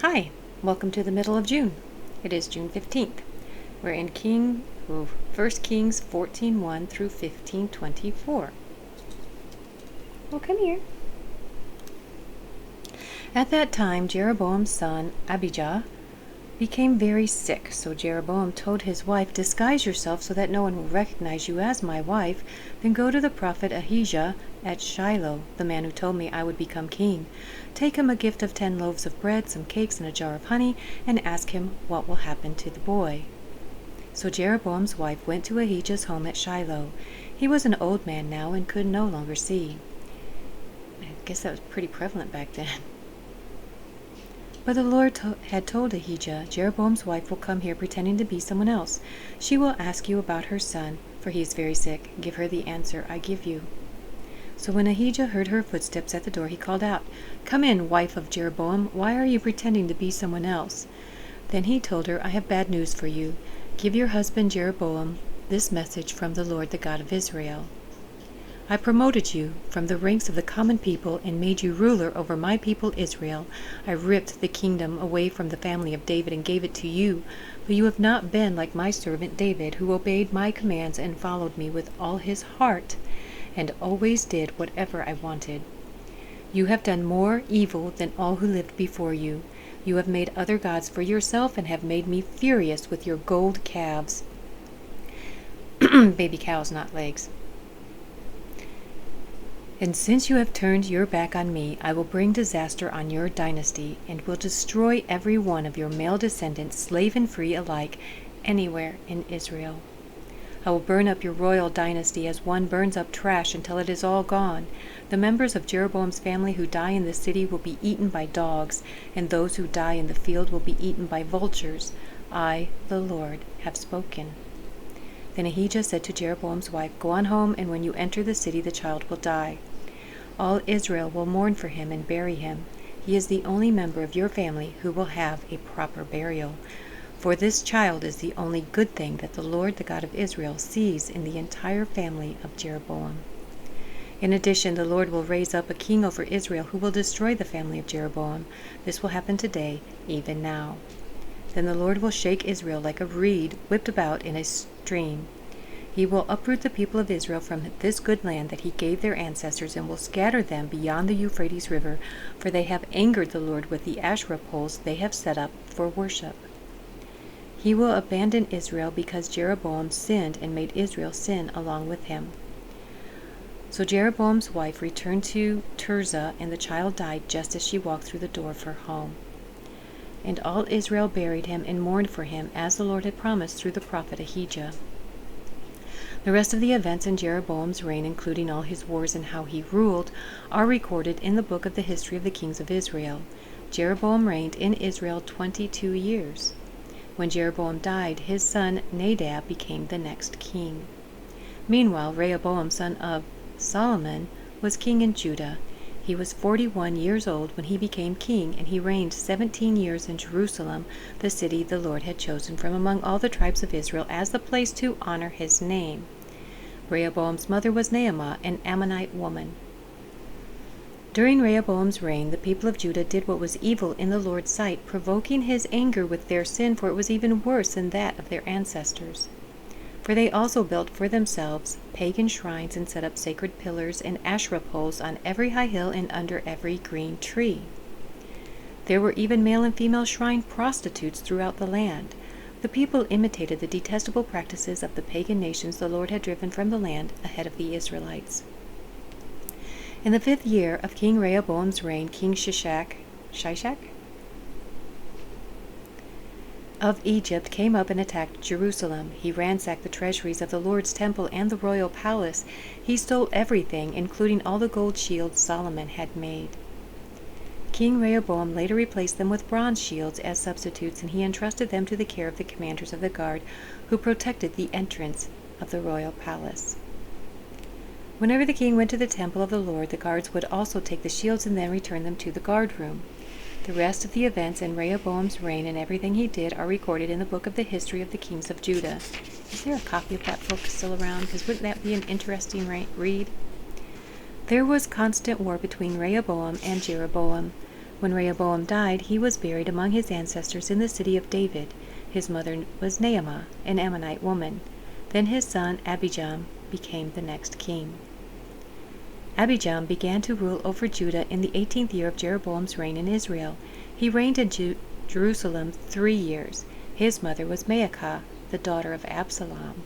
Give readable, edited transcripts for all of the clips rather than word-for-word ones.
Hi, welcome to the middle of June. It is June 15th. We're in 1 Kings 14:1 through 15:24. Well, come here. At that time, Jeroboam's son, Abijah, became very sick, so Jeroboam told his wife, "Disguise yourself so that no one will recognize you as my wife. Then go to the prophet Ahijah at Shiloh, the man who told me I would become king. Take him a gift of 10 loaves of bread, some cakes, and a jar of honey, and ask him what will happen to the boy." So Jeroboam's wife went to Ahijah's home at Shiloh. He was an old man now and could no longer see. I guess that was pretty prevalent back then. But the Lord had told Ahijah, "Jeroboam's wife will come here pretending to be someone else. She will ask you about her son, for he is very sick. Give her the answer I give you." So when Ahijah heard her footsteps at the door, he called out, "Come in, wife of Jeroboam. Why are you pretending to be someone else?" Then he told her, "I have bad news for you. Give your husband Jeroboam this message from the Lord, the God of Israel. I promoted you from the ranks of the common people and made you ruler over my people Israel. I ripped the kingdom away from the family of David and gave it to you, but you have not been like my servant David, who obeyed my commands and followed me with all his heart, and always did whatever I wanted. You have done more evil than all who lived before you. You have made other gods for yourself and have made me furious with your gold calves." Baby cows, not legs. "And since you have turned your back on me, I will bring disaster on your dynasty, and will destroy every one of your male descendants, slave and free alike, anywhere in Israel. I will burn up your royal dynasty as one burns up trash until it is all gone. The members of Jeroboam's family who die in the city will be eaten by dogs, and those who die in the field will be eaten by vultures. I, the Lord, have spoken." Then Ahijah said to Jeroboam's wife, "Go on home, and when you enter the city the child will die. All Israel will mourn for him and bury him. He is the only member of your family who will have a proper burial. For this child is the only good thing that the Lord, the God of Israel, sees in the entire family of Jeroboam. In addition, the Lord will raise up a king over Israel who will destroy the family of Jeroboam. This will happen today, even now. Then the Lord will shake Israel like a reed whipped about in a stream. He will uproot the people of Israel from this good land that he gave their ancestors and will scatter them beyond the Euphrates River, for they have angered the Lord with the Asherah poles they have set up for worship. He will abandon Israel because Jeroboam sinned and made Israel sin along with him." So Jeroboam's wife returned to Tirzah, and the child died just as she walked through the door of her home. And all Israel buried him and mourned for him, as the Lord had promised through the prophet Ahijah. The rest of the events in Jeroboam's reign, including all his wars and how he ruled, are recorded in the book of the history of the kings of Israel. Jeroboam reigned in Israel 22 years. When Jeroboam died, his son Nadab became the next king. Meanwhile, Rehoboam, son of Solomon, was king in Judah. He was 41 years old when he became king, and he reigned 17 years in Jerusalem, the city the Lord had chosen from among all the tribes of Israel as the place to honor his name. Rehoboam's mother was Naamah, an Ammonite woman. During Rehoboam's reign, the people of Judah did what was evil in the Lord's sight, provoking his anger with their sin, for it was even worse than that of their ancestors. For they also built for themselves pagan shrines and set up sacred pillars and Asherah poles on every high hill and under every green tree. There were even male and female shrine prostitutes throughout the land. The people imitated the detestable practices of the pagan nations the Lord had driven from the land ahead of the Israelites. In the 5th year of King Rehoboam's reign, King Shishak of Egypt came up and attacked Jerusalem. He ransacked the treasuries of the Lord's temple and the royal palace. He stole everything, including all the gold shields Solomon had made. King Rehoboam later replaced them with bronze shields as substitutes, and he entrusted them to the care of the commanders of the guard, who protected the entrance of the royal palace. Whenever the king went to the temple of the Lord, the guards would also take the shields and then return them to the guard room. The rest of the events in Rehoboam's reign and everything he did are recorded in the book of the history of the kings of Judah. Is there a copy of that book still around? Because wouldn't that be an interesting read? There was constant war between Rehoboam and Jeroboam. When Rehoboam died, he was buried among his ancestors in the city of David. His mother was Naamah, an Ammonite woman. Then his son Abijam became the next king. Abijam began to rule over Judah in the 18th year of Jeroboam's reign in Israel. He reigned in Jerusalem 3 years. His mother was Maacah, the daughter of Absalom.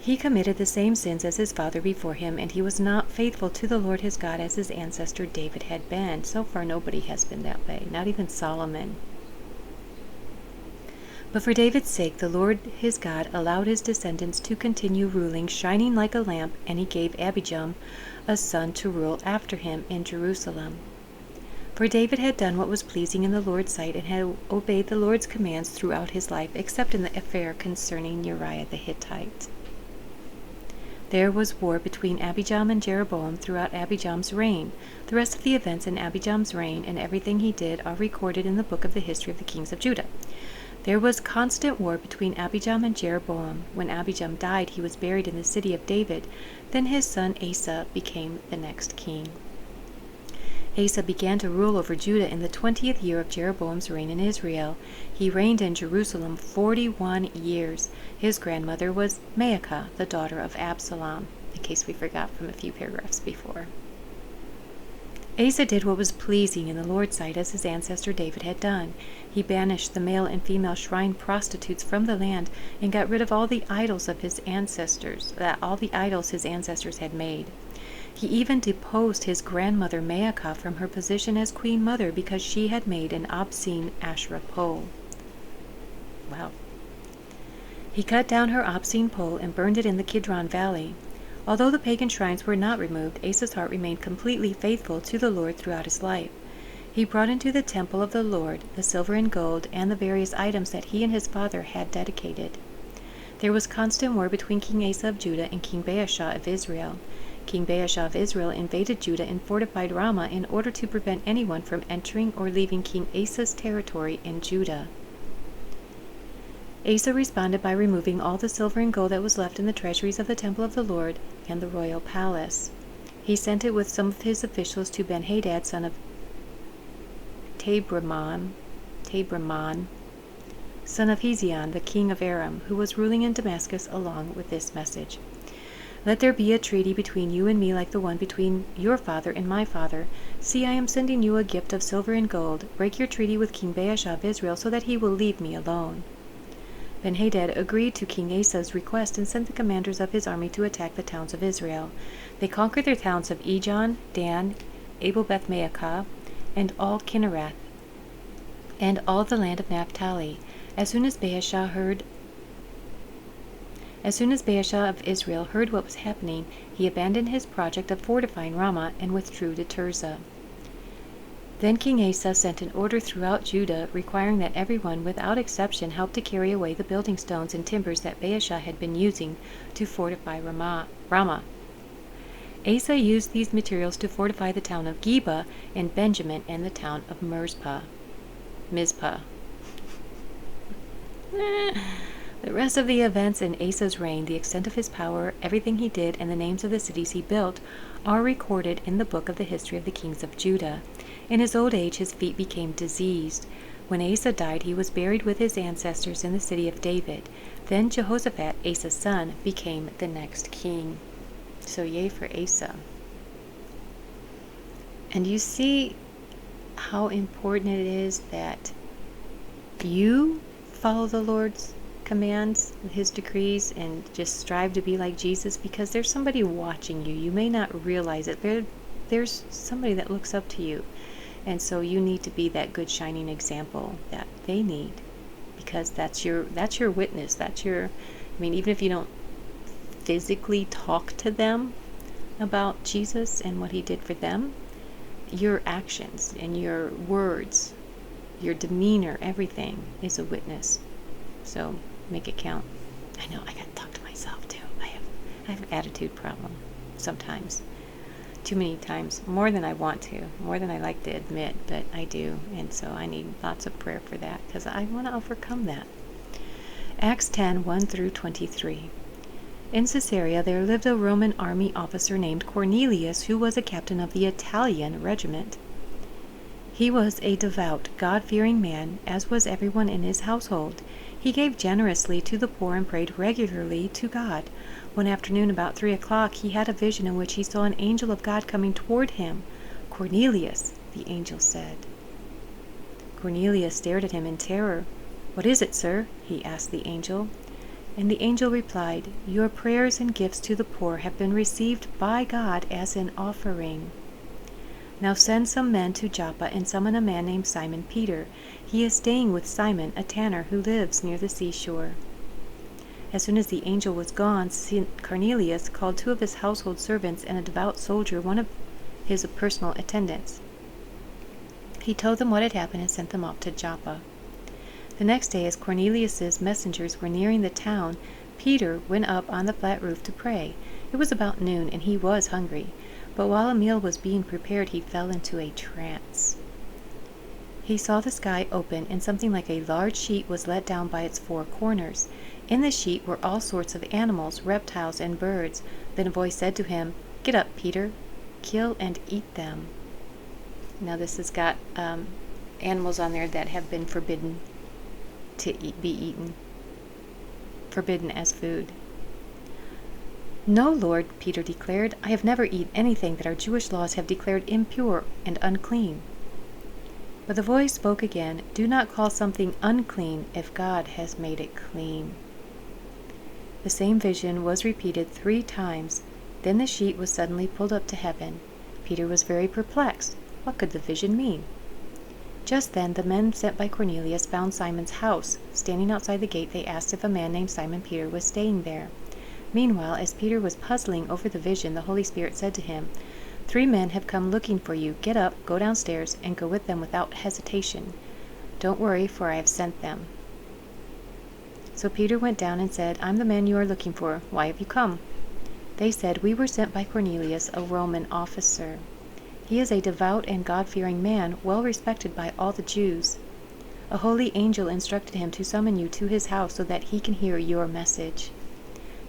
He committed the same sins as his father before him, and he was not faithful to the Lord his God as his ancestor David had been. So far, nobody has been that way, not even Solomon. But for David's sake, the Lord his God allowed his descendants to continue ruling, shining like a lamp, and he gave Abijam a son to rule after him in Jerusalem. For David had done what was pleasing in the Lord's sight, and had obeyed the Lord's commands throughout his life, except in the affair concerning Uriah the Hittite. There was war between Abijam and Jeroboam throughout Abijam's reign. The rest of the events in Abijam's reign and everything he did are recorded in the book of the history of the kings of Judah. There was constant war between Abijam and Jeroboam. When Abijam died, he was buried in the city of David. Then his son Asa became the next king. Asa began to rule over Judah in the 20th year of Jeroboam's reign in Israel. He reigned in Jerusalem 41 years. His grandmother was Maacah, the daughter of Absalom, in case we forgot from a few paragraphs before. Asa did what was pleasing in the Lord's sight, as his ancestor David had done. He banished the male and female shrine prostitutes from the land and got rid of all the idols of his ancestors, his ancestors had made. He even deposed his grandmother Maacah from her position as queen mother because she had made an obscene Asherah pole. Wow. He cut down her obscene pole and burned it in the Kidron Valley. Although the pagan shrines were not removed, Asa's heart remained completely faithful to the Lord throughout his life. He brought into the temple of the Lord the silver and gold and the various items that he and his father had dedicated. There was constant war between King Asa of Judah and King Baasha of Israel. King Baasha of Israel invaded Judah and fortified Ramah in order to prevent anyone from entering or leaving King Asa's territory in Judah. Asa responded by removing all the silver and gold that was left in the treasuries of the temple of the Lord and the royal palace. He sent it with some of his officials to Ben-Hadad, son of Tabramon, son of Hezion, the king of Aram, who was ruling in Damascus, along with this message. Let there be a treaty between you and me like the one between your father and my father. See, I am sending you a gift of silver and gold. Break your treaty with King Baasha of Israel so that he will leave me alone. Ben-Hadad agreed to King Asa's request and sent the commanders of his army to attack the towns of Israel. They conquered the towns of Ijon, Dan, Abel-Beth-Maacah, and all Kinnereth, and all the land of Naphtali. As soon as Baasha of Israel heard what was happening, he abandoned his project of fortifying Ramah and withdrew to Tirzah. Then King Asa sent an order throughout Judah requiring that everyone, without exception, help to carry away the building stones and timbers that Baasha had been using to fortify Ramah. Asa used these materials to fortify the town of Geba and Benjamin and the town of Mizpah. The rest of the events in Asa's reign, the extent of his power, everything he did, and the names of the cities he built are recorded in the book of the history of the kings of Judah. In his old age, his feet became diseased. When Asa died, he was buried with his ancestors in the city of David. Then Jehoshaphat, Asa's son, became the next king. So yay for Asa. And you see how important it is that you follow the Lord's commands, his decrees, and just strive to be like Jesus, because there's somebody watching you. You may not realize it. There's somebody that looks up to you. And so you need to be that good shining example that they need, because that's your witness. Even if you don't physically talk to them about Jesus and what he did for them, your actions and your words, your demeanor, everything is a witness. So make it count. I know I gotta talk to myself too. I have an attitude problem sometimes. Too many times, more than I want to, more than I like to admit, but I do, and so I need lots of prayer for that, because I want to overcome that. Acts 10:1-23. In Caesarea there lived a Roman army officer named Cornelius, who was a captain of the Italian regiment. He was a devout, God-fearing man, as was everyone in his household. He gave generously to the poor and prayed regularly to God. One afternoon about 3 o'clock he had a vision in which he saw an angel of God coming toward him. "Cornelius," the angel said. Cornelius stared at him in terror. "What is it, sir?" he asked the angel. And the angel replied, "Your prayers and gifts to the poor have been received by God as an offering. Now send some men to Joppa and summon a man named Simon Peter. He is staying with Simon, a tanner who lives near the seashore." As soon as the angel was gone, Cornelius called 2 of his household servants and a devout soldier, one of his personal attendants. He told them what had happened and sent them off to Joppa. The next day, as Cornelius's messengers were nearing the town, Peter went up on the flat roof to pray. It was about noon, and he was hungry. But while a meal was being prepared, he fell into a trance. He saw the sky open, and something like a large sheet was let down by its 4 corners. In the sheet were all sorts of animals, reptiles, and birds. Then a voice said to him, "Get up, Peter. Kill and eat them." Now this has got animals on there that have been forbidden to be eaten. Forbidden as food. "No, Lord," Peter declared, "I have never eaten anything that our Jewish laws have declared impure and unclean." But the voice spoke again, "Do not call something unclean if God has made it clean." The same vision was repeated 3 times. Then the sheet was suddenly pulled up to heaven. Peter was very perplexed. What could the vision mean? Just then the men sent by Cornelius found Simon's house. Standing outside the gate, they asked if a man named Simon Peter was staying there. Meanwhile, as Peter was puzzling over the vision, the Holy Spirit said to him, "3 men have come looking for you. Get up, go downstairs, and go with them without hesitation. Don't worry, for I have sent them." So Peter went down and said, "I'm the man you are looking for. Why have you come?" They said, "We were sent by Cornelius, a Roman officer. He is a devout and God-fearing man, well respected by all the Jews. A holy angel instructed him to summon you to his house so that he can hear your message."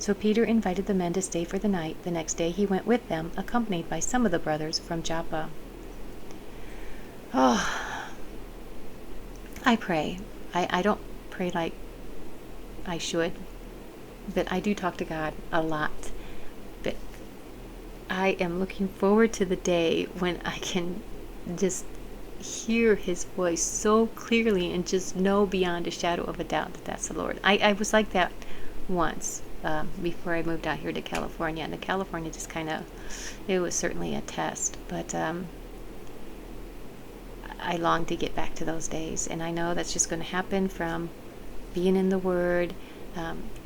So Peter invited the men to stay for the night. The next day he went with them, accompanied by some of the brothers from Joppa. Oh, I pray. I don't pray like I should, but I do talk to God a lot. But I am looking forward to the day when I can just hear his voice so clearly and just know beyond a shadow of a doubt that that's the Lord. I was like that once. Before I moved out here to California. And the California just kind of, it was certainly a test. But I long to get back to those days. And I know that's just going to happen from being in the Word,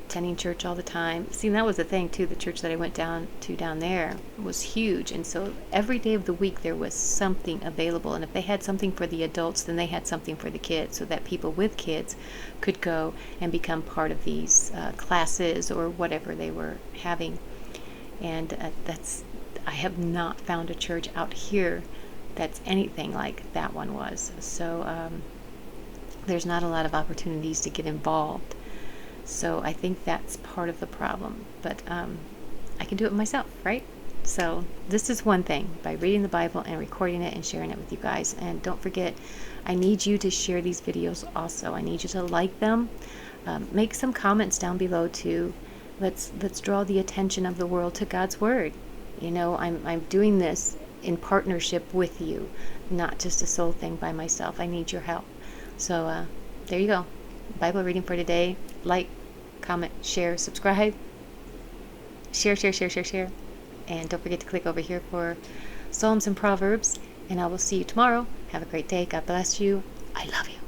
attending church all the time. See, that was the thing, too. The church that I went down there was huge. And so every day of the week there was something available. And if they had something for the adults, then they had something for the kids, so that people with kids could go and become part of these classes or whatever they were having. And I have not found a church out here that's anything like that one was. So there's not a lot of opportunities to get involved. So I think that's part of the problem. But I can do it myself, right? So this is one thing, by reading the Bible and recording it and sharing it with you guys. And don't forget, I need you to share these videos also. I need you to like them. Make some comments down below too. Let's draw the attention of the world to God's Word. You know, I'm doing this in partnership with you, not just a sole thing by myself. I need your help. So there you go. Bible reading for today. Like, comment, share, subscribe. Share. And don't forget to click over here for Psalms and Proverbs. And I will see you tomorrow. Have a great day. God bless you. I love you.